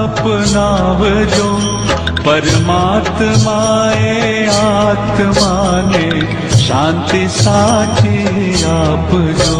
अपनावजो परमात्माए आत्मा ने शांति साची आपजो।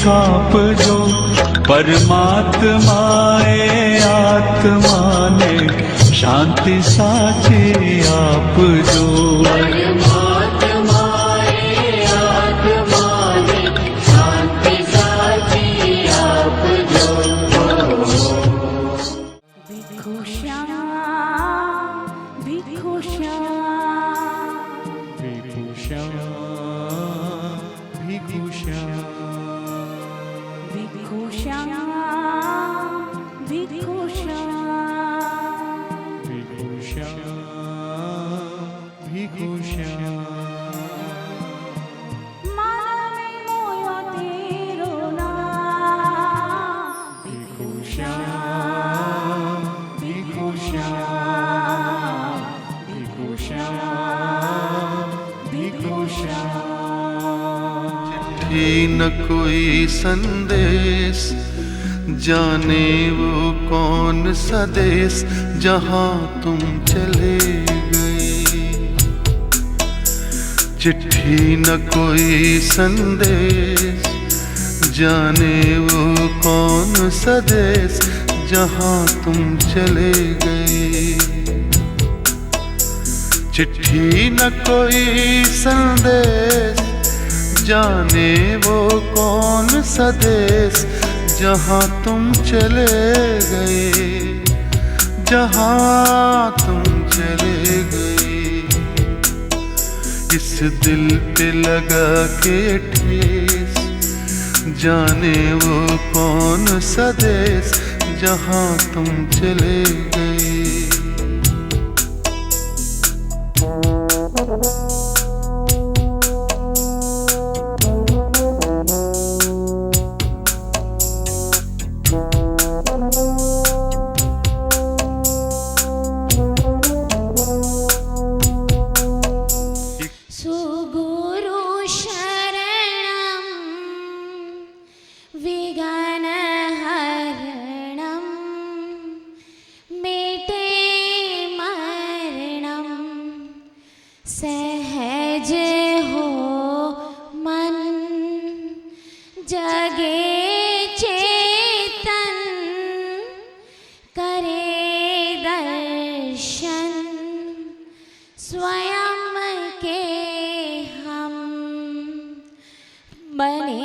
कापजो परमात्माए आत्मा ने शांति साची आपजो। परमात्माए आत्मा ने शांति साची आपजो। भिक्षु श्याम भिक्षु श्याम भिक्षु श्याम भिक्षु श्याम भिक्षु श्याम भिक्षु श्याम भिक्षु श्याम भिक्षु श्याम मानवे मोयो तेरो नाम भिक्षु श्याम भिक्षु श्याम भिक्षु श्याम भिक्षु श्याम। चिट्ठी न कोई संदेश जाने वो कौन सा देश जहाँ तुम चले गए। चिट्ठी न कोई संदेश जाने वो कौन सा देश जहाँ तुम चले गए। चिट्ठी न कोई संदेश जाने वो कौन सा देश जहाँ तुम चले गए। जहाँ तुम चले गए इस दिल पे लगा के ठेस जाने वो कौन सा देश जहाँ तुम चले गए। सहज हो मन जगे चेतन करे दर्शन स्वयं के हम बने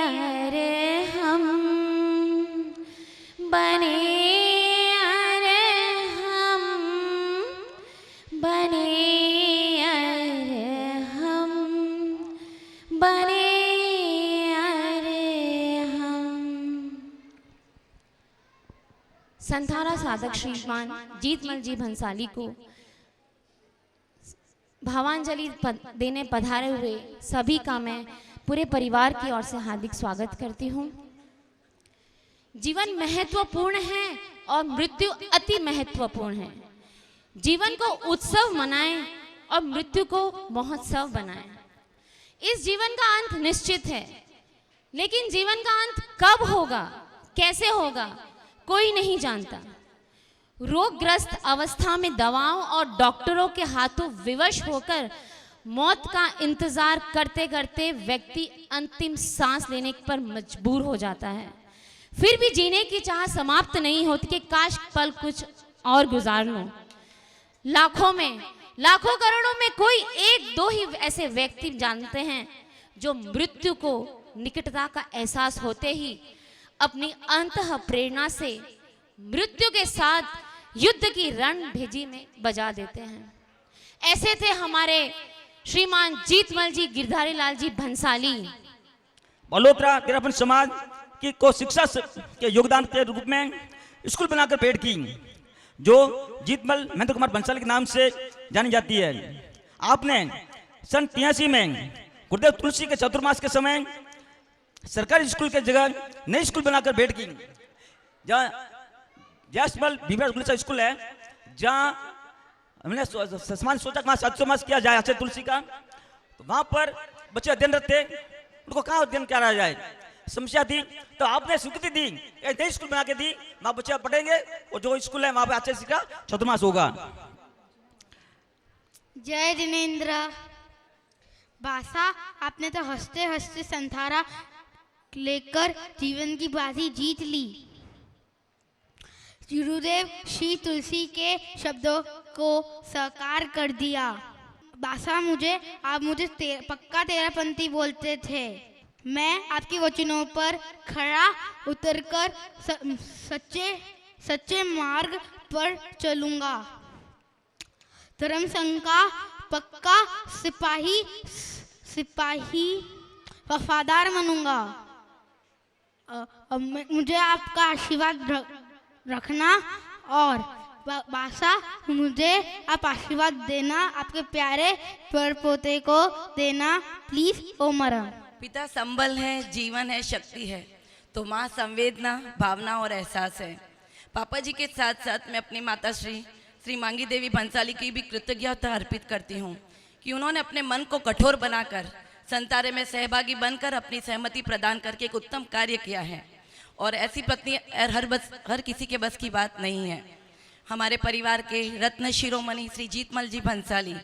अरहम बने अरहम बने बने अरहम। संथारा साधक श्रीमान जीतमल जी भंसाली को भावांजलि देने पधारे हुए सभी का मैं पूरे परिवार की ओर से हार्दिक स्वागत करती हूँ। जीवन महत्वपूर्ण है और मृत्यु अति महत्वपूर्ण है। जीवन को उत्सव मनाएं और मृत्यु को महोत्सव बनाएं। इस जीवन का अंत निश्चित है, लेकिन जीवन का अंत कब होगा, कैसे होगा, कोई नहीं जानता। रोगग्रस्त अवस्था में दवाओं और डॉक्टरों के हाथों विवश होकर मौत का इंतजार करते करते व्यक्ति अंतिम सांस लेने पर मजबूर हो जाता है। फिर भी जीने की चाह समाप्त नहीं होती कि काश पल कुछ और गुजार लूं। लाखों करोड़ों में कोई एक दो ही ऐसे व्यक्ति जानते हैं जो मृत्यु को निकटता का एहसास होते ही अपनी अंतः प्रेरणा से मृत्यु के साथ युद्ध की रणभेरी में बजा देते हैं। ऐसे थे हमारे श्रीमान जीतमल जी गिरधारी लाल जी भंसाली। बलोत्रा तेरापन समाज की को शिक्षा के योगदान के रूप में स्कूल बनाकर पेड़ की, जो जीतमल महेंद्र कुमार भंसाली के नाम से जानी जाती है। आपने सन 83 में गुरुदेव तुलसी के चतुर्मास के समय सरकारी स्कूल के जगह नई स्कूल बनाकर पेड़ की, जहाँ जयसमल भीमराव स्कूल है, जहाँ हमने समान सोचा कि चतुर्मास किया जाए आचार्य तुलसी का। तो वहाँ पर बच्चे अध्ययनरत थे, उनको कहाँ अध्ययन किया जाए, समस्या थी। तो आपने स्वीकृति दी, एक नई स्कूल बना के दी, वहाँ बच्चे पढ़ेंगे और जो स्कूल है वहाँ पे आचार्य जी का चतुर्मास होगा। जय जिनेन्द्र। भाषा, आपने तो हंसते हंसते संथारा लेकर जीवन की बाजी जीत ली। गुरुदेव श्री तुलसी के शब्दों को साकार कर दिया। भाषा, आप मुझे पक्का तेरापंथी बोलते थे। मैं आपके वचनों पर खड़ा उतरकर सच्चे मार्ग पर चलूंगा। धर्म संघ का पक्का सिपाही वफादार बनूंगा। मुझे आपका आशीर्वाद रखना और भाषा, मुझे आप आशीर्वाद देना, आपके प्यारे पर पोते को देना प्लीज। ओमरम। पिता संबल है, जीवन है, शक्ति है, तो माँ संवेदना, भावना और एहसास है। पापा जी के साथ साथ मैं अपनी माता श्री मांगी देवी भंसाली की भी कृतज्ञता अर्पित करती हूँ कि उन्होंने अपने मन को कठोर बनाकर संतारे में सहभागी बनकर अपनी सहमति प्रदान करके एक उत्तम कार्य किया है। और ऐसी पत्नी हर किसी के बस की बात नहीं है। हमारे परिवार के रत्न शिरोमणि श्री जीतमल जी भंसाली,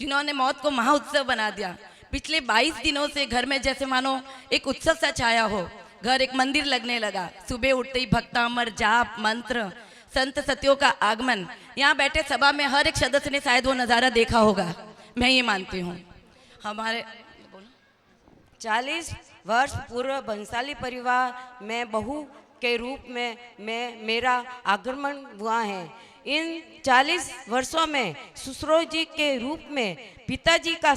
जिन्होंने मौत को महाउत्सव बना दिया। पिछले 22 दिनों से घर में जैसे मानो एक उत्सव सा छाया हो, घर एक मंदिर लगने लगा। सुबह उठते ही भक्तामर, जाप, मंत्र, संत सत्यों का आगमन। यहाँ बैठे सभा में हर एक सदस्य ने शायद वो नज़ारा देखा होगा, मैं ये मानती हूँ। हमारे 40 वर्ष पूर्व भंसाली परिवार में बहू के रूप में मेरा आगमन हुआ है। इन 40 वर्षों में ससुर जी के रूप में पिताजी का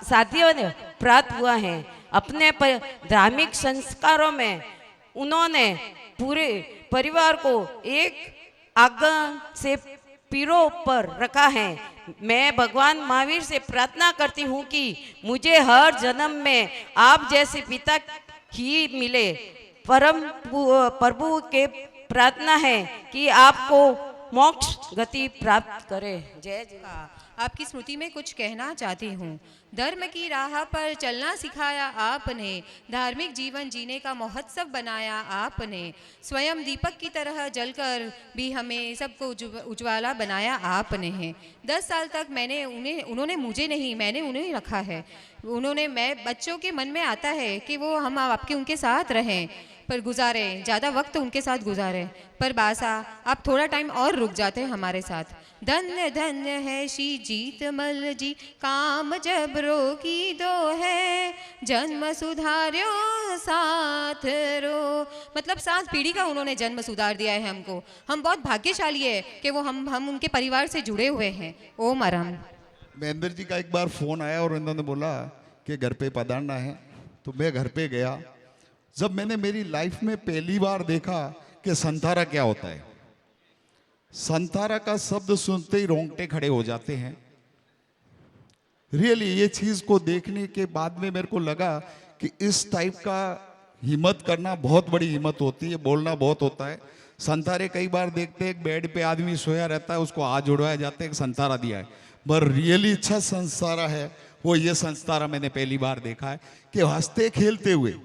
साध्य प्राप्त हुआ है। अपने धार्मिक संस्कारों में उन्होंने पूरे परिवार को एक आज्ञा से पीरों पर रखा है। मैं भगवान महावीर से प्रार्थना करती हूँ कि मुझे हर जन्म में आप जैसे पिता ही मिले। परम प्रभु के प्रार्थना है कि आपको मोक्ष गति प्राप्त करे। जय जय। आपकी स्मृति में कुछ कहना चाहती हूँ। धर्म की राह पर चलना सिखाया आपने, धार्मिक जीवन जीने का महोत्सव बनाया आपने। स्वयं दीपक की तरह जलकर भी हमें सबको उज्ज्वला बनाया आपने है। 10 साल तक उन्होंने मुझे नहीं, मैंने उन्हें रखा है। बच्चों के मन में आता है कि वो हम आपके उनके साथ रहें, पर गुजारें, ज़्यादा वक्त उनके साथ गुजारें। पर बासा, आप थोड़ा टाइम और रुक जाते हैं हमारे साथ। धन्य धन्य है श्री जीतमल जी, काम जबरों की दो है, जन्म सुधार्यो साथ रो। मतलब 7 पीढ़ी का उन्होंने जन्म सुधार दिया है हमको। हम बहुत भाग्यशाली है कि वो हम उनके परिवार से जुड़े हुए हैं। ओम अरम। महेंद्र जी का एक बार फोन आया और उन्होंने बोला कि घर पे पधारना है, तो मैं घर पे गया। जब मैंने मेरी लाइफ में पहली बार देखा कि संथारा क्या होता है, संथारा का शब्द सुनते ही रोंगटे खड़े हो जाते हैं। रियली ये चीज को देखने के बाद में मेरे को लगा कि इस टाइप का हिम्मत करना बहुत बड़ी हिम्मत होती है, बोलना बहुत होता है। संतारे कई बार देखते हैं, एक बेड पे आदमी सोया रहता है, उसको हाथ जुड़वाया जाता है, एक संतारा दिया है। पर रियली अच्छा संतारा है वो ये संतारा मैंने पहली बार देखा है कि हंसते खेलते हुए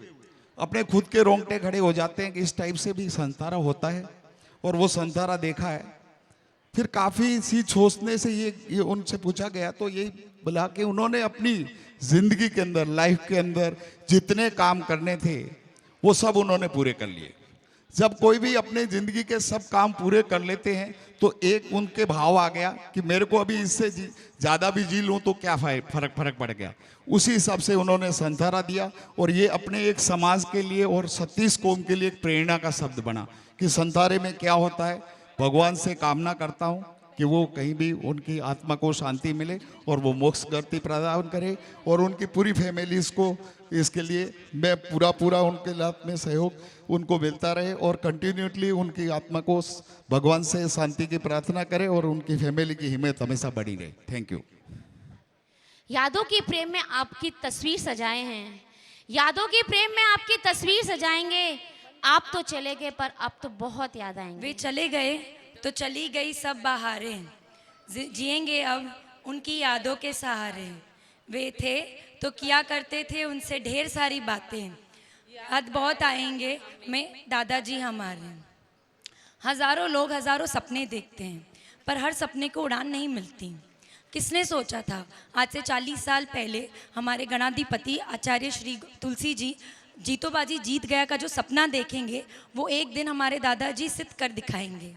अपने खुद के रोंगटे खड़े हो जाते हैं कि इस टाइप से भी संतारा होता है। और वो संतारा देखा है। फिर काफ़ी सी सोचने से ये उनसे पूछा गया तो ये बोला कि उन्होंने अपनी जिंदगी के अंदर, लाइफ के अंदर जितने काम करने थे वो सब उन्होंने पूरे कर लिए। जब कोई भी अपने जिंदगी के सब काम पूरे कर लेते हैं तो एक उनके भाव आ गया कि मेरे को अभी इससे ज़्यादा भी जी लूँ तो क्या फर्क पड़ गया। उसी हिसाब से उन्होंने संतारा दिया और ये अपने एक समाज के लिए और 36 कौम के लिए एक प्रेरणा का शब्द बना कि संतारे में क्या होता है। भगवान से कामना करता हूँ कि वो कहीं भी उनकी आत्मा को शांति मिले और वो मोक्ष गति प्रदान करे और उनकी पूरी फैमिलीज को इसके लिए मैं पूरा उनके लाभ में सहयोग उनको मिलता रहे और कंटिन्यूटली उनकी आत्मा को भगवान से शांति की प्रार्थना करें और उनकी फैमिली की हिम्मत हमेशा बढ़ी रहे। Thank you. यादों के प्रेम में आपकी तस्वीर सजाए हैं, यादों के प्रेम में आपकी तस्वीर सजाएंगे। आप तो चले गए पर अब तो बहुत याद आएंगे। वे चले गए तो चली गई सब बहारें, जिएंगे अब उनकी यादों के सहारे। वे थे तो किया करते थे उनसे ढेर सारी बातें, याद बहुत आएंगे मैं दादाजी हमारे। हजारों लोग हजारों सपने देखते हैं पर हर सपने को उड़ान नहीं मिलती। किसने सोचा था आज से 40 साल पहले हमारे गणाधिपति आचार्य श्री तुलसी जी जीतोबाजी जीत गया का जो सपना देखेंगे वो एक दिन हमारे दादाजी सिद्ध कर दिखाएंगे।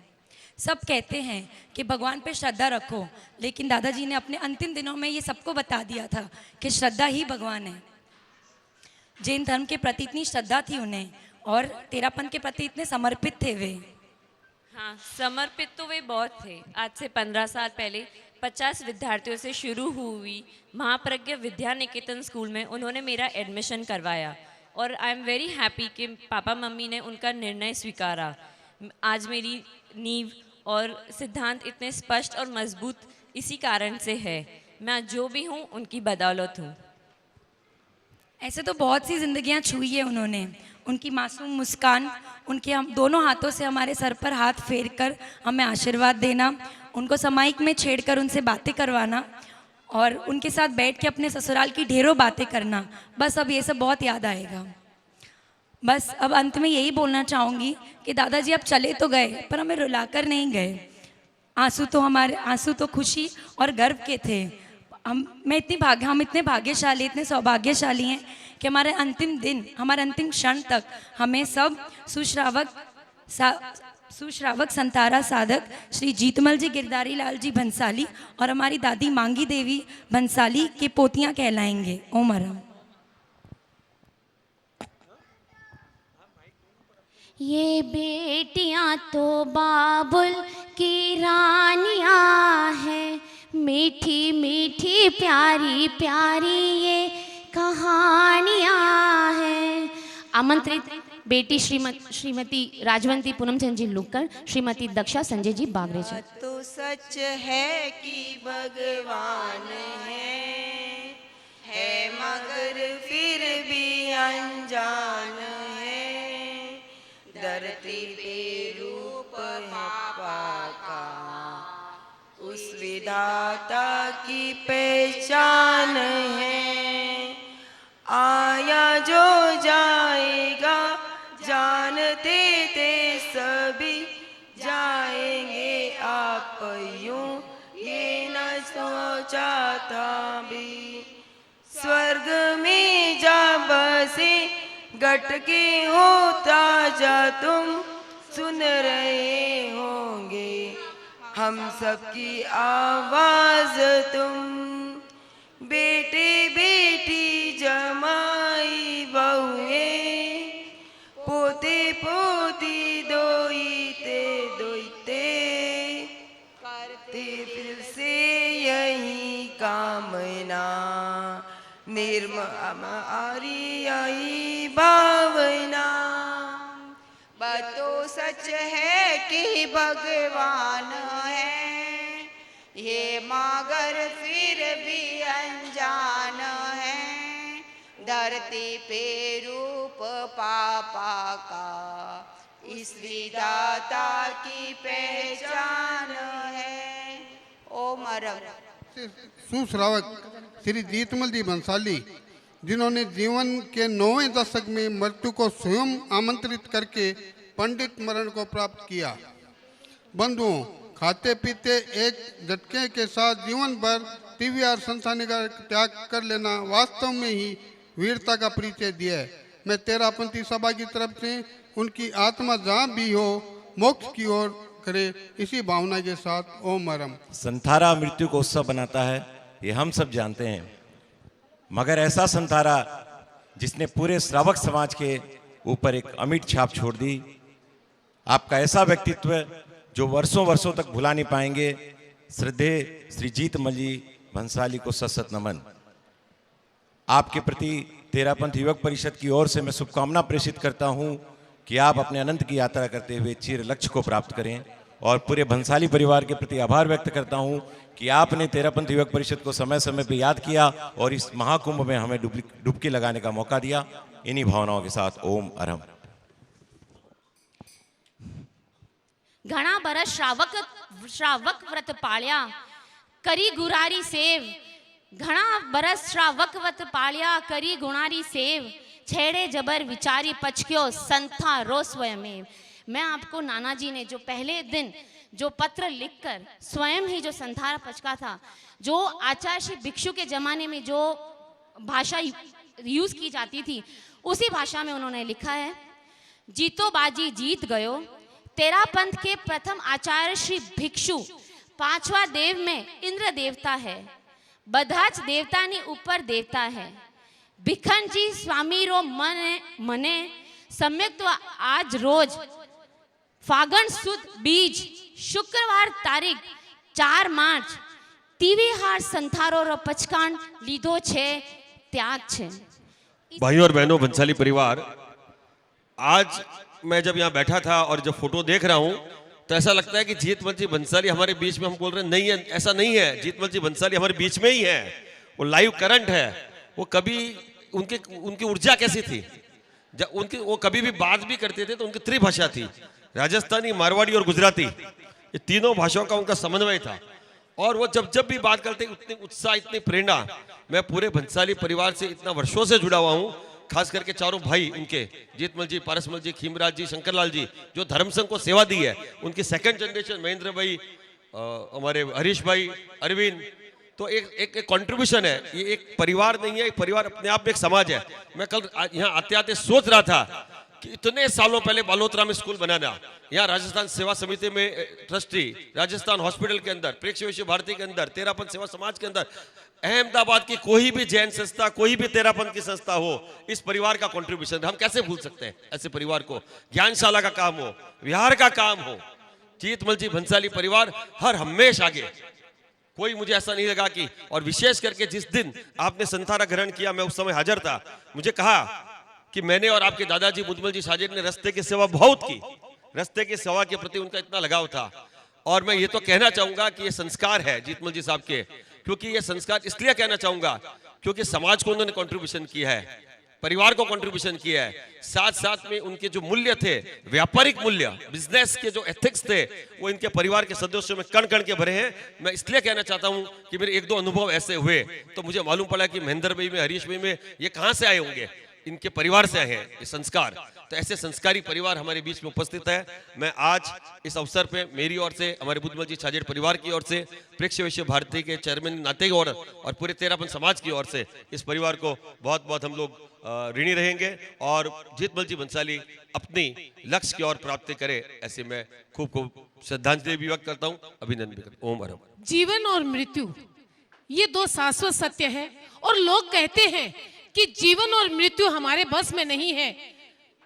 सब कहते हैं कि भगवान पे श्रद्धा रखो, लेकिन दादाजी ने अपने अंतिम दिनों में ये सबको बता दिया था कि श्रद्धा ही भगवान है। जैन धर्म के प्रति इतनी श्रद्धा थी उन्हें और तेरापन के प्रति इतने समर्पित थे वे। हाँ, समर्पित तो वे बहुत थे। आज से 15 साल पहले 50 विद्यार्थियों से शुरू हुई महाप्रज्ञ विद्या निकेतन स्कूल में उन्होंने मेरा एडमिशन करवाया और आई एम वेरी हैप्पी कि पापा मम्मी ने उनका निर्णय स्वीकारा। आज मेरी नींव और सिद्धांत इतने स्पष्ट और मजबूत इसी कारण से है। मैं जो भी हूँ उनकी बदौलत हूँ। ऐसे तो बहुत सी जिंदगियां छुई है उन्होंने। उनकी मासूम मुस्कान, उनके हम दोनों हाथों से हमारे सर पर हाथ फेर कर हमें आशीर्वाद देना, उनको समाइक में छेड़कर उनसे बातें करवाना और उनके साथ बैठ के अपने ससुराल की ढेरों बातें करना, बस अब ये सब बहुत याद आएगा। बस अब अंत में यही बोलना चाहूँगी कि दादाजी अब चले तो गए पर हमें रुलाकर नहीं गए। आंसू तो खुशी और गर्व के थे। हम इतने भाग्यशाली, इतने सौभाग्यशाली हैं कि हमारे अंतिम दिन, हमारे अंतिम क्षण तक हमें सब सुश्रावक संतारा साधक श्री जीतमल जी गिरधारी लाल जी भंसाली और हमारी दादी मांगी देवी भंसाली के पोतियां कहलाएंगे। ओम हरम। ये बेटियां तो बाबुल की रानियां हैं, मीठी मीठी प्यारी प्यारी ये कहानियां हैं। आमंत्रित बेटी श्रीमती राजवंती पूनमचंद जी लुक्कड़, श्रीमती दक्षा संजय जी बागरे जी। तो सच है कि भगवान है मगर फिर भी अनजान है। धरती पे रूप पापा का उस विधाता की पहचान है। आया जो जाएगा जानते थे सभी जाएंगे आप यूं ये न सोचा था भी। स्वर्ग में जा बसे गट के होता जा तुम सुन रहे होंगे हम सबकी आवाज तुम। बेटे बेटी जमाई बहुए पोते पोती दोईते दोईते करते फिर से यही कामना निर्मम आरी आई भावना। बात तो सच है कि भगवान है ये मगर फिर भी अनजान है। धरती पे रूप पापा का इस विधाता की पहचान है। ओम अरम। सुश्रावक श्री जीतमल जी भंसाली, जिन्होंने जीवन के 9वें दशक में मृत्यु को स्वयं आमंत्रित करके पंडित मरण को प्राप्त किया। बंधुओं, खाते पीते एक झटके के साथ जीवन भर पीवीआर संस्थान का त्याग कर लेना वास्तव में ही वीरता का परिचय दिया है। मैं तेरापंथी सभा की तरफ से उनकी आत्मा जहाँ भी हो मोक्ष की ओर करे, इसी भावना के साथ ओम अरम। संथारा मृत्यु को उत्सव बनाता है, ये हम सब जानते हैं, मगर ऐसा संथारा जिसने पूरे श्रावक समाज के ऊपर एक अमिट छाप छोड़ दी, आपका ऐसा व्यक्तित्व जो वर्षों वर्षों तक भुला नहीं पाएंगे। श्रद्धेय श्री जीतमल जी भंसाली को सत नमन। आपके प्रति तेरापंथ युवक परिषद की ओर से मैं शुभकामना प्रेषित करता हूं कि आप अपने अनंत की यात्रा करते हुए चिर लक्ष्य को प्राप्त करें, और पूरे भंसाली परिवार के प्रति आभार व्यक्त करता हूं कि आपने तेरापंथ युवक परिषद को समय समय पर याद किया और इस महाकुंभ में हमें डुबकी लगाने का मौका दिया। इन्हीं भावनाओं के साथ ओम अरहम। घना बरस श्रावक व्रत पाळ्या, करी गुरारी सेव। घना बरस श्रावक व्रत पाळ्या, करी गुणारी सेव। छेड़े जबर विचारी पचक्यो, संथा रो स्वयं। मैं आपको नाना जी ने जो पहले दिन जो पत्र लिखकर स्वयं ही जो संथारा पचका था, जो आचार्य श्री भिक्षु के जमाने में जो भाषा यूज की जाती थी, उसी भाषा में उन्होंने लिखा है। जीतो बाजी जीत गयो, तेरा पंथ के प्रथम आचार्य श्री भिक्षु, पांचवा देव में इंद्र देवता है, बधाच देवतानी ऊपर देवता है। भिखन जी स्वामी रो मने सम्यक तो आज रोज फागण सुद बीज शुक्रवार तारीख 4 मार्च तीवीहार संथारो रो पचकान लीधो छे त्याग छे। भाइयों और बहनों, भंसाली परिवार, आज मैं जब यहाँ बैठा था और जब फोटो देख रहा हूँ तो ऐसा लगता है कि जीतमल जी भंसाली हमारे बीच में, हम बोल रहे हैं नहीं है, ऐसा नहीं है। जीतमल जी भंसाली हमारे बीच में ही है, वो लाइव करंट है। वो कभी उनकी ऊर्जा कैसी थी, जब वो कभी भी बात भी करते थे तो उनकी त्रिभाषा थी, राजस्थानी, मारवाड़ी और गुजराती, ये तीनों भाषाओं का उनका समन्वय था। और वो जब भी बात करते उतनी उत्साह, इतनी प्रेरणा। मैं पूरे भंसाली परिवार से इतना वर्षों से जुड़ा हुआ हूँ, खास करके चारों भाई उनके, जीतमल जी, पारसमल जी, खीमराज जी, शंकरलाल जी, जो धर्म संघ को सेवा दी है, उनकी सेकंड जनरेशन महेंद्र भाई, हमारे हरीश भाई, अरविंद, तो एक कंट्रीब्यूशन है। ये एक परिवार नहीं है, एक परिवार अपने आप में एक समाज है। मैं कल यहाँ आते आते सोच रहा था कि इतने सालों पहले बालोतरा में स्कूल बनाना, यहाँ राजस्थान सेवा समिति में ट्रस्टी, राजस्थान हॉस्पिटल के अंदर, प्रेक्षक विश्व भारती के अंदर, तेरापंथ सेवा समाज के अंदर, अहमदाबाद की कोई भी जैन संस्था, कोई भी तेरापंथ की संस्था हो, इस परिवार का कंट्रीब्यूशन हम कैसे भूल सकते हैं। ऐसे परिवार को ज्ञानशाला का काम हो, विहार का काम हो, जीतमल जी भंसाली परिवार हर हमेशा आगे। कोई मुझे ऐसा नहीं लगा कि, और विशेष करके जिस दिन आपने संथारा ग्रहण किया, मैं उस समय हाजिर था, मुझे कहा कि मैंने और आपके दादाजी मुदमल जी साजिद ने रास्ते की सेवा बहुत की, रास्ते की सेवा के प्रति उनका इतना लगाव था। और मैं ये तो कहना चाहूंगा कि ये संस्कार है जीतमल जी साहब के, क्योंकि ये संस्कार इसलिए कहना चाहूंगा क्योंकि समाज को उन्होंने कंट्रीब्यूशन किया है, परिवार को कंट्रीब्यूशन किया है, साथ साथ में उनके जो मूल्य थे, व्यापारिक मूल्य, बिजनेस के जो एथिक्स थे, वो इनके परिवार के सदस्यों में कण कण के भरे हैं। मैं इसलिए कहना चाहता हूं कि मेरे 1-2 अनुभव ऐसे हुए तो मुझे मालूम पड़ा कि महेंद्र भाई में, हरीश भाई में, ये कहां से आए होंगे, इनके परिवार से आए हैं ये संस्कार। तो ऐसे संस्कारी परिवार हमारे बीच में उपस्थित है। मैं आज इस अवसर पे मेरी ओर से, हमारे बुद्धमल जी छाजेड़ परिवार की ओर से, प्रेक्षक विश्व भारती के चेयरमैन नाते की ओर और पूरे तेरापंथ समाज की ओर से इस परिवार को बहुत बहुत हम लोग ऋणी रहेंगे, और जीतमल जी भंसाली अपनी लक्ष्य की ओर प्राप्ति करे, ऐसे मैं खूब खूब श्रद्धांजलि भी व्यक्त करता हूँ, अभिनंदन भी करता हूँ। ओम अरहम। जीवन और मृत्यु ये 2 शाश्वत सत्य है, और लोग कहते हैं कि जीवन और मृत्यु हमारे बस में नहीं है,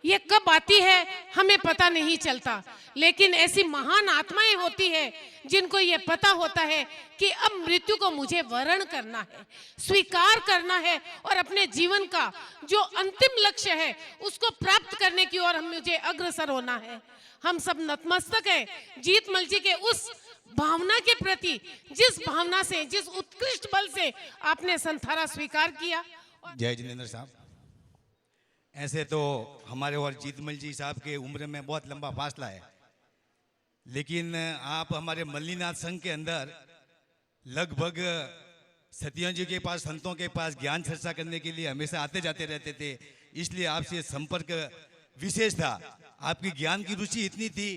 ये कब आती है हमें पता नहीं चलता। लेकिन ऐसी महान आत्माएं होती है जिनको ये पता होता है कि अब मृत्यु को मुझे वर्ण करना है, स्वीकार करना है, और अपने जीवन का जो अंतिम लक्ष्य है उसको प्राप्त करने की ओर मुझे अग्रसर होना है। हम सब नतमस्तक हैं जीतमल जी के उस भावना के प्रति, जिस भावना से, जिस उत्कृष्ट बल से आपने संथारा स्वीकार किया। जय जिनेंद्र साहब। ऐसे तो हमारे और जीतमल जी साहब के उम्र में बहुत लंबा फासला है, लेकिन आप हमारे मल्लीनाथ संघ के अंदर लगभग सतियों जी के पास, संतों के पास ज्ञान चर्चा करने के लिए हमेशा आते जाते रहते थे, इसलिए आपसे संपर्क विशेष था। आपकी ज्ञान की रुचि इतनी थी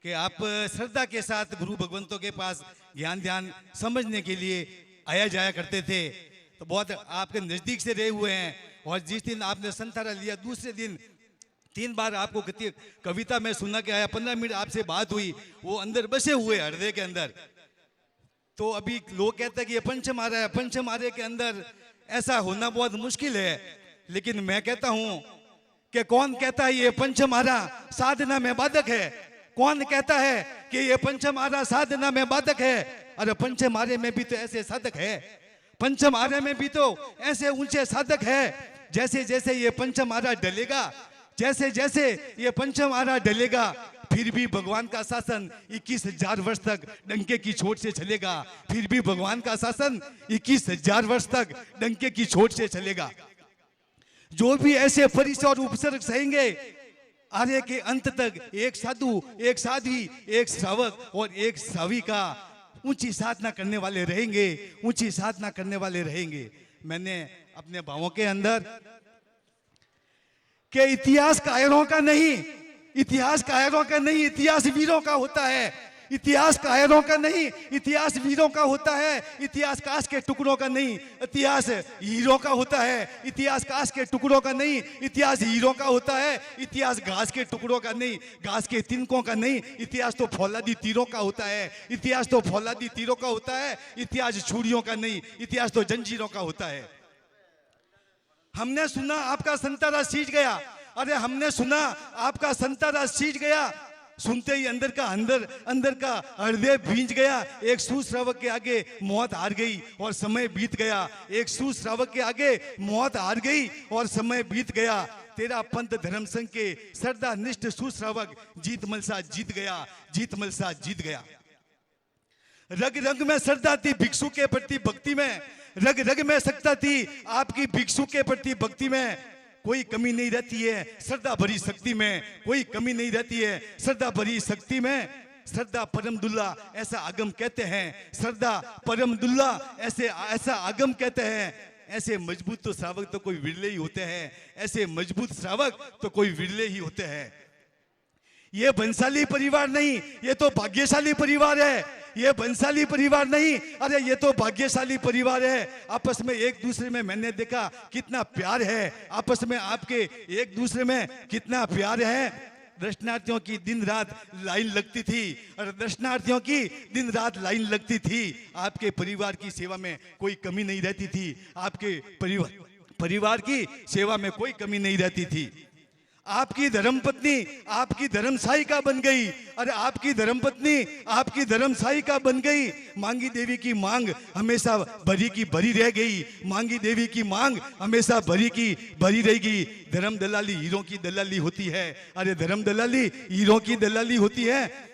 कि आप श्रद्धा के साथ गुरु भगवंतों के पास ज्ञान ध्यान समझने के लिए आया जाया करते थे। तो बहुत आपके नज़दीक से रहे हुए हैं, और जिस दिन आपने संथारा लिया दूसरे दिन 3 बार आपको कविता में सुना के आया, 15 मिनट आपसे बात हुई, वो अंदर बसे हुए हृदय के अंदर। तो अभी लोग कहते हैं कि ये पंचमारा है, पंचमारे के अंदर ऐसा होना बहुत मुश्किल है, लेकिन मैं कहता हूं कि कौन कहता है ये पंचमारा साधना में बाधक है? कौन कहता है कि ये पंचमारा साधना में बाधक है? अरे पंचमारे में भी तो ऐसे साधक है, पंचमारे में भी तो ऐसे ऊंचे साधक है। जैसे जैसे ये पंचमारा डलेगा, जैसे जैसे ये पंचमारा डलेगा, फिर भी भगवान का शासन 21,000 वर्ष तक डंके की चोट से चलेगा। फिर भी भगवान का शासन 21,000 वर्ष तक डंके की चोट से चलेगा। जो भी ऐसे परिचय और उपसर्ग सहेंगे, आर्य के अंत तक एक साधु, एक साध्वी, एक श्रावक और एक श्राविका ऊंची साधना करने वाले रहेंगे, ऊंची साधना करने वाले रहेंगे। मैंने अपने भावों के अंदर के इतिहास कायरों का नहीं, इतिहास कायरों का नहीं, इतिहास वीरों का होता है। इतिहास कायरों का नहीं, इतिहास वीरों का होता है। इतिहास काश के टुकड़ों का नहीं, इतिहास हीरों का होता है। इतिहास काश के टुकड़ों का नहीं, इतिहास हीरों का होता है। इतिहास घास के टुकड़ों का नहीं, घास के तिनकों का नहीं, इतिहास तो फौलादी तीरों का होता है। इतिहास तो फौलादी तीरों का होता है। इतिहास छुरियों का नहीं, इतिहास तो जंजीरों का होता है। हमने सुना आपका संतारा सींच गया, अरे हमने सुना आपका संतारा सींच गया, सुनते ही अंदर का हृदय भींच गया। एक सुश्रावक के आगे मौत हार गई और समय बीत गया। एक सुश्रावक के आगे मौत हार गई और समय बीत गया। तेरा पंथ धर्म संघ के श्रद्धा निष्ठ सुश्रावक जीतमल सा जीत गया, जीतमल सा जीत गया। रग रग में श्रद्धा थी भिक्षु के प्रति भक्ति में, रग रग में सकता थी आपकी भिक्षु के प्रति भक्ति में। कोई कमी नहीं रहती है श्रद्धा भरी शक्ति में, कोई कमी नहीं रहती है श्रद्धा भरी शक्ति में। श्रद्धा परम दुल्ला ऐसा आगम कहते हैं, श्रद्धा परम दुल्ला ऐसा आगम कहते हैं। ऐसे मजबूत तो श्रावक तो कोई विरले ही होते हैं, ऐसे मजबूत श्रावक तो कोई विरले ही होते हैं। ये बंसाली परिवार नहीं, ये तो भाग्यशाली परिवार है। ये बंसाली परिवार नहीं, अरे ये तो भाग्यशाली परिवार है। आपस में एक दूसरे में मैंने देखा कितना प्यार है, आपस में आपके एक दूसरे में कितना प्यार है। दर्शनार्थियों की दिन रात लाइन लगती थी, और दर्शनार्थियों की दिन रात लाइन लगती थी। आपके परिवार की सेवा में कोई कमी नहीं रहती थी, आपके परिवार की सेवा में कोई कमी नहीं रहती थी। आपकी धर्मपत्नी आपकी धर्म सहायिका बन गई, अरे आपकी धर्मपत्नी आपकी धर्म सहायिका बन गई। मांगी देवी की मांग हमेशा भरी की भरी रह गई, मांगी देवी की मांग हमेशा भरी की भरी रहेगी। धर्म दलाली हीरों की दलाली होती है, अरे धर्म दलाली हीरों की दलाली होती है।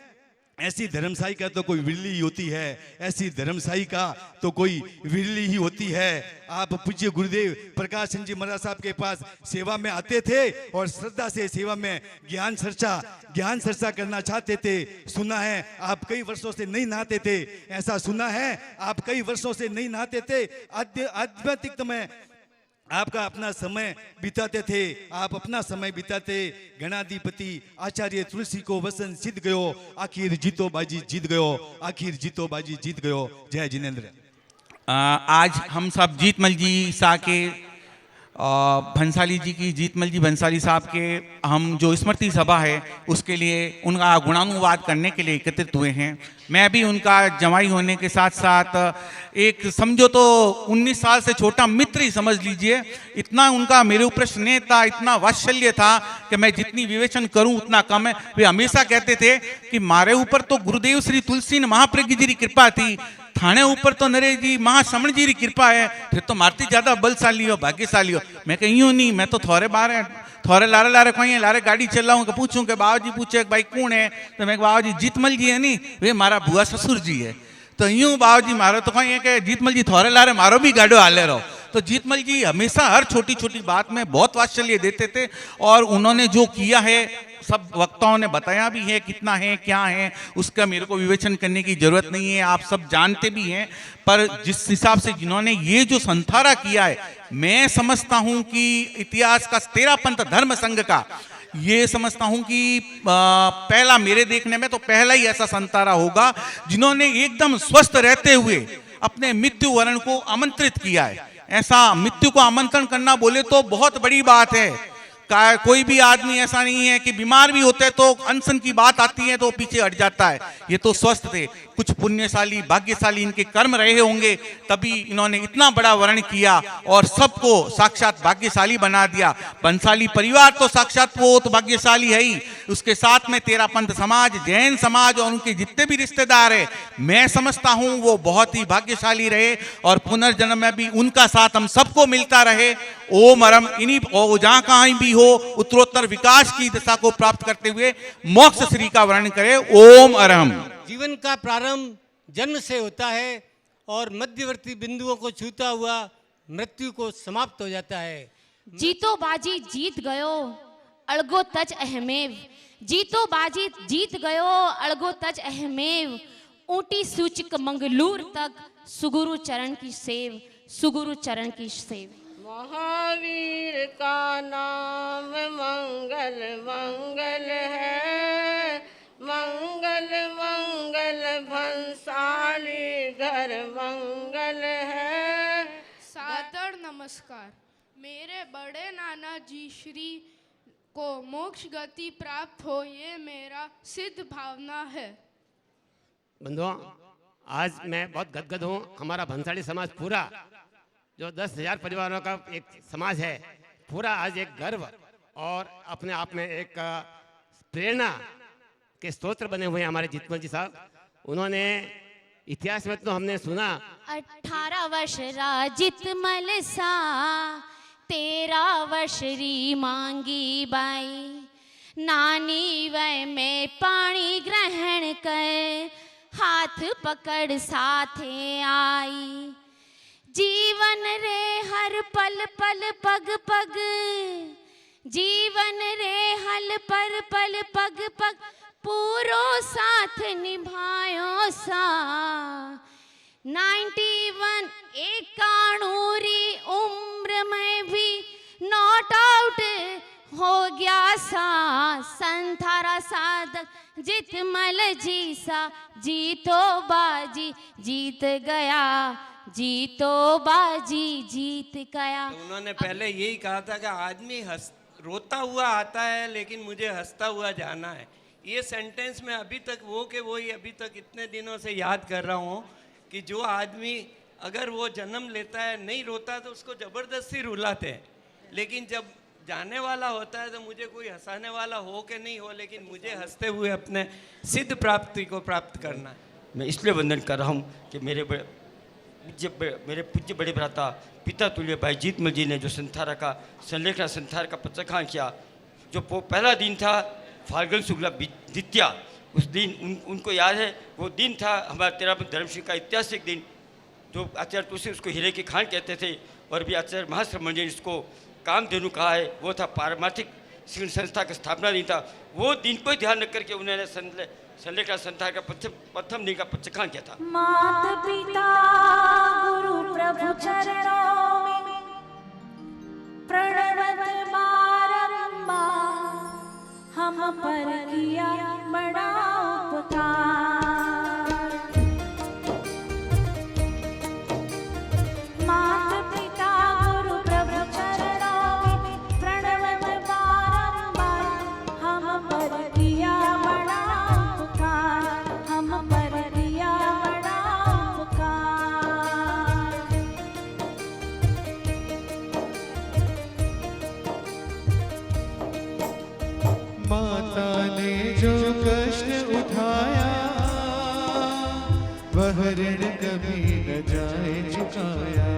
ऐसी धर्मशाही का तो कोई विरली ही होती है, ऐसी धर्मशाही का तो कोई विरली ही होती है। आप पूज्य गुरुदेव प्रकाश चंद जी महाराज साहब के पास सेवा में आते थे और श्रद्धा से सेवा में ज्ञान चर्चा करना चाहते थे। सुना है आप कई वर्षों से नहीं नहाते थे, ऐसा सुना है आप कई वर्षों से नहीं नहाते थे। आध्यात्मिक में आपका अपना समय बिताते थे, आप अपना समय बिताते। गणाधिपति आचार्य तुलसी को वसन सिद्ध गयो, आखिर जीतो बाजी जीत गयो, आखिर जीतो बाजी जीत गयो। जय जिनेंद्र। आज हम सब जीतमल जी सा के भंसाली जी की, जीतमल जी भंसाली साहब के हम जो स्मृति सभा है उसके लिए उनका गुणानुवाद करने के लिए एकत्रित हुए हैं। मैं भी उनका जमाई होने के साथ साथ एक समझो तो 19 साल से छोटा मित्र ही समझ लीजिए। इतना उनका मेरे ऊपर स्नेह था, इतना वात्सल्य था कि मैं जितनी विवेचन करूं उतना कम है। वे हमेशा कहते थे कि मारे ऊपर तो गुरुदेव श्री तुलसी ने महाप्रज्ञ जी की कृपा थी, थाने ऊपर तो नरेश जी महाश्रमण जी की कृपा है, फिर तो मारती ज्यादा बलशाली हो भाग्यशाली हो। मैं कहीं यूं नहीं, मैं तो थोड़े बारे थोड़े लारे लारे कोई लारे गाड़ी चलाऊं, पूछूं कि बाबा जी पूछे भाई कौन है, तो मैं बाबा जी जीतमल जी है नहीं, वे मारा बुआ ससुर जी है। तो यूं बाबा जी मारो तो कोई है कि जीतमल जी थोड़े लारे मारो भी गाड़ो हाले रहो। तो जीतमल जी हमेशा हर छोटी छोटी बात में बहुत वात्सल्य देते थे और उन्होंने जो किया है सब वक्ताओं ने बताया भी है, कितना है क्या है उसका मेरे को विवेचन करने की जरूरत नहीं है, आप सब जानते भी हैं। पर जिस हिसाब से जिन्होंने ये जो संथारा किया है, मैं समझता हूं कि इतिहास का 13 पंथ धर्म संघ का ये समझता हूं कि पहला, मेरे देखने में तो पहला ही ऐसा संतारा होगा जिन्होंने एकदम स्वस्थ रहते हुए अपने मृत्यु वरण को आमंत्रित किया है। ऐसा मृत्यु को आमंत्रण करना बोले तो बहुत बड़ी बात है। कोई भी आदमी ऐसा नहीं है कि बीमार भी होते तो अनशन की बात आती है तो पीछे हट जाता है। ये तो स्वस्थ थे, कुछ पुण्यशाली भाग्यशाली इनके कर्म रहे होंगे तभी इन्होंने इतना बड़ा वर्ण किया और सबको साक्षात भाग्यशाली बना दिया। बंसाली परिवार तो साक्षात वो तो भाग्यशाली है ही, उसके साथ में 13 पंथ समाज, जैन समाज और उनके जितने भी रिश्तेदार है, मैं समझता हूं वो बहुत ही भाग्यशाली रहे और पुनर्जन्म में भी उनका साथ हम सबको मिलता रहे। ओम अरम इन्हीं जहां कहीं भी हो उत्तरोत्तर विकास की दिशा को प्राप्त करते हुए मोक्ष श्री का वर्णन करे। ओम अरहम। जीवन का प्रारंभ जन्म से होता है और मध्यवर्ती बिंदुओं को छूता हुआ मृत्यु को समाप्त हो जाता है। जीतो बाजी जीत गयो अड़गो तज अहमेव, जीतो बाजी जीत गयो अड़गो तज अहमेव, ऊटी सूचक मंगलूर तक सुगुरु चरण की सेव, सुगुरु चरण की सेव। महावीर का नाम मंगल मंगल है, मंगल मंगल भंसाली घर मंगल है। सादर नमस्कार। मेरे बड़े नाना जी श्री को मोक्ष गति प्राप्त हो ये मेरा सिद्ध भावना है। बंधुओं, आज मैं बहुत गदगद हूँ। हमारा भंसाली समाज पूरा जो 10,000 परिवारों का एक समाज है, पूरा आज एक गर्व और अपने आप में एक प्रेरणा के स्तोत्र बने हुए हैं हमारे जीतमल जी साहब। उन्होंने इतिहास में तो हमने सुना 18 वर्ष राजितमल सा, 13 वर्ष री मांगी बाई, नानी वय में पानी ग्रहण कर हाथ पकड़ साथे आई। जीवन रे हर पल पल पग पग, जीवन रे हल पर पल पग पग, पूरो साथ निभायो सा। 91 91 उम्र में भी नॉट आउट हो गया सा, संथारा साधक जीतमल जी सा, जीतो बाजी जीत गया, जीतो बाजी जीत गया। तो उन्होंने पहले यही कहा था कि आदमी रोता हुआ आता है लेकिन मुझे हंसता हुआ जाना है। ये सेंटेंस में अभी तक वो के वही अभी तक इतने दिनों से याद कर रहा हूँ कि जो आदमी अगर वो जन्म लेता है नहीं रोता तो उसको ज़बरदस्ती रुलाते हैं, लेकिन जब जाने वाला होता है तो मुझे कोई हंसाने वाला हो कि नहीं हो, लेकिन मुझे हंसते हुए अपने सिद्ध प्राप्ति को प्राप्त करना है। मैं इसलिए वंदन कर रहा हूँ कि मेरे पूज्य बड़े भ्राता पिता तुल्य भाई जीतमल जी ने जो संथारा का संलेखना संथार का प्रचखान किया, जो पहला दिन था फाल्गुन शुक्ला द्वितीया, उस दिन उनको याद है वो दिन था हमारा 13 पंथ धर्मसिंह का ऐतिहासिक दिन, जो आचार्य तुलसी उसको हीरे की खान कहते थे और भी आचार्य महाश्रमण जी इसको कामधेनु कहा है। वो था पारमार्थिक शिक्षण संस्था का स्थापना दिन था। वो दिन को ध्यान रख करके उन्होंने संलेखना संथार का प्रथम दिन का प्रचखान किया था। मात पिता गुरु प्रभु चरणों में प्रणवत बारंबार, हम पर किया बड़ा उपकार। मात पिता गुरु प्रभु चरणों में प्रणवत बारंबार, हम पर किया बड़ा उपकार, हम पर किया बड़ा उपकार। माता ने जो कष्ट उठाया वह ऋण कभी न जाए चुकाया।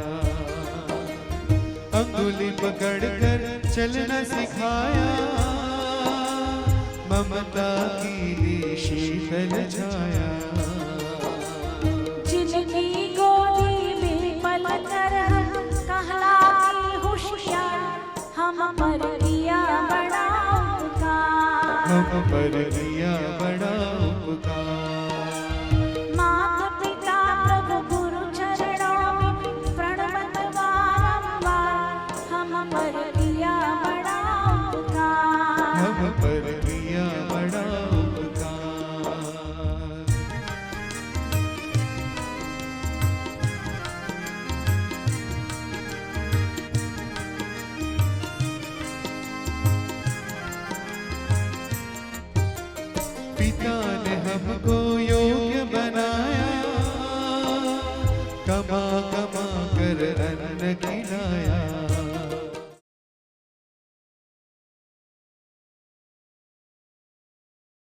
अंगुली पकड़ कर चलना सिखाया, ममता की दी शीतल छाया। जिनकी गोदी में पल कर हम कहला हम पर किया बड़ा उपकार। माता पिता प्रभु गुरु चरणों में प्रणमत बारंबार, हम पर किया बड़ा उपकार। हम पर किया बड़ा उपकार। पिता ने हमको योग्य बनाया, कमा कमा कर अन्न खिलाया।